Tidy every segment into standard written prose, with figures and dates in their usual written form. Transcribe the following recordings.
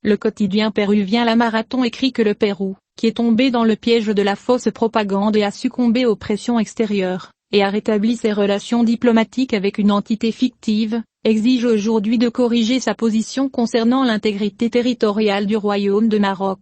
Le quotidien péruvien La Marathon écrit que le Pérou, qui est tombé dans le piège de la fausse propagande et a succombé aux pressions extérieures, et a rétabli ses relations diplomatiques avec une entité fictive, exige aujourd'hui de corriger sa position concernant l'intégrité territoriale du Royaume de Maroc.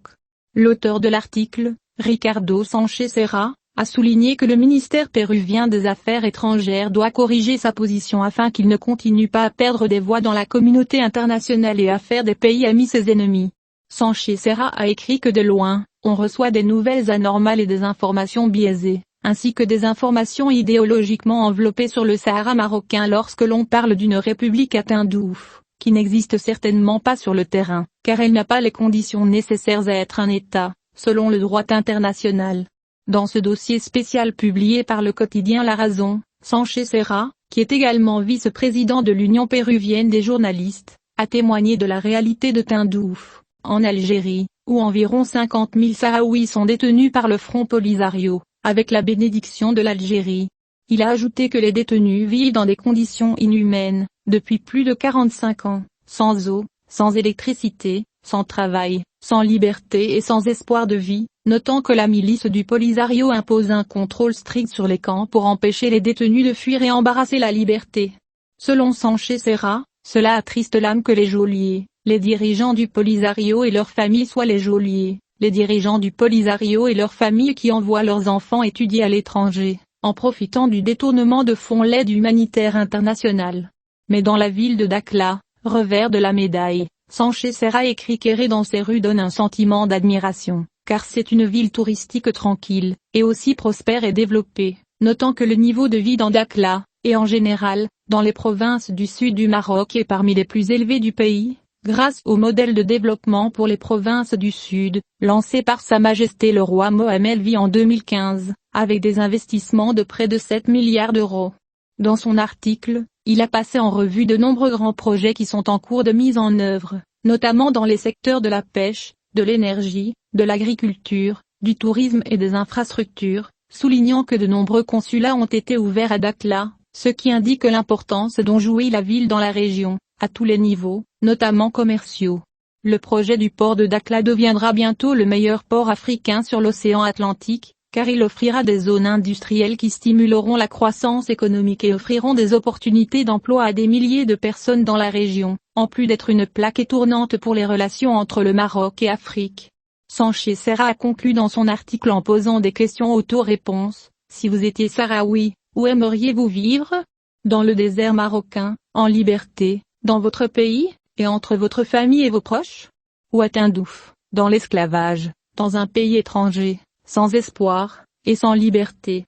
L'auteur de l'article, Ricardo Sánchez Serra, a souligné que le ministère péruvien des Affaires étrangères doit corriger sa position afin qu'il ne continue pas à perdre des voix dans la communauté internationale et à faire des pays amis ses ennemis. Sánchez Serra a écrit que de loin, on reçoit des nouvelles anormales et des informations biaisées, ainsi que des informations idéologiquement enveloppées sur le Sahara marocain lorsque l'on parle d'une république à Tindouf, qui n'existe certainement pas sur le terrain, car elle n'a pas les conditions nécessaires à être un État, selon le droit international. Dans ce dossier spécial publié par le quotidien La Razón, Sánchez Serra, qui est également vice-président de l'Union péruvienne des journalistes, a témoigné de la réalité de Tindouf, en Algérie, où environ 50 000 Sahraouis sont détenus par le Front Polisario, avec la bénédiction de l'Algérie. Il a ajouté que les détenus vivent dans des conditions inhumaines, depuis plus de 45 ans, sans eau, sans électricité, sans travail, sans liberté et sans espoir de vie, notant que la milice du Polisario impose un contrôle strict sur les camps pour empêcher les détenus de fuir et embarrasser la liberté. Selon Sánchez Serra, cela attriste l'âme que les geôliers, les dirigeants du Polisario et leurs familles soient les geôliers, les dirigeants du Polisario et leurs familles qui envoient leurs enfants étudier à l'étranger, en profitant du détournement de fonds l'aide humanitaire internationale. Mais dans la ville de Dakhla, revers de la médaille, Sánchez Serra écrit qu'errer dans ces rues donne un sentiment d'admiration, car c'est une ville touristique tranquille, et aussi prospère et développée, notant que le niveau de vie dans Dakhla, et en général, dans les provinces du sud du Maroc est parmi les plus élevés du pays, grâce au modèle de développement pour les provinces du sud, lancé par Sa Majesté le roi Mohamed V en 2015, avec des investissements de près de 7 milliards d'euros. Dans son article, il a passé en revue de nombreux grands projets qui sont en cours de mise en œuvre, notamment dans les secteurs de la pêche, de l'énergie, de l'agriculture, du tourisme et des infrastructures, soulignant que de nombreux consulats ont été ouverts à Dakhla, ce qui indique l'importance dont jouit la ville dans la région, à tous les niveaux, notamment commerciaux. Le projet du port de Dakhla deviendra bientôt le meilleur port africain sur l'océan Atlantique, car il offrira des zones industrielles qui stimuleront la croissance économique et offriront des opportunités d'emploi à des milliers de personnes dans la région, en plus d'être une plaque tournante pour les relations entre le Maroc et Afrique. Sánchez Serra a conclu dans son article en posant des questions auto-réponses. Si vous étiez Sahraoui, où aimeriez-vous vivre? Dans le désert marocain, en liberté, dans votre pays, et entre votre famille et vos proches? Ou à Tindouf, dans l'esclavage, dans un pays étranger, sans espoir, et sans liberté?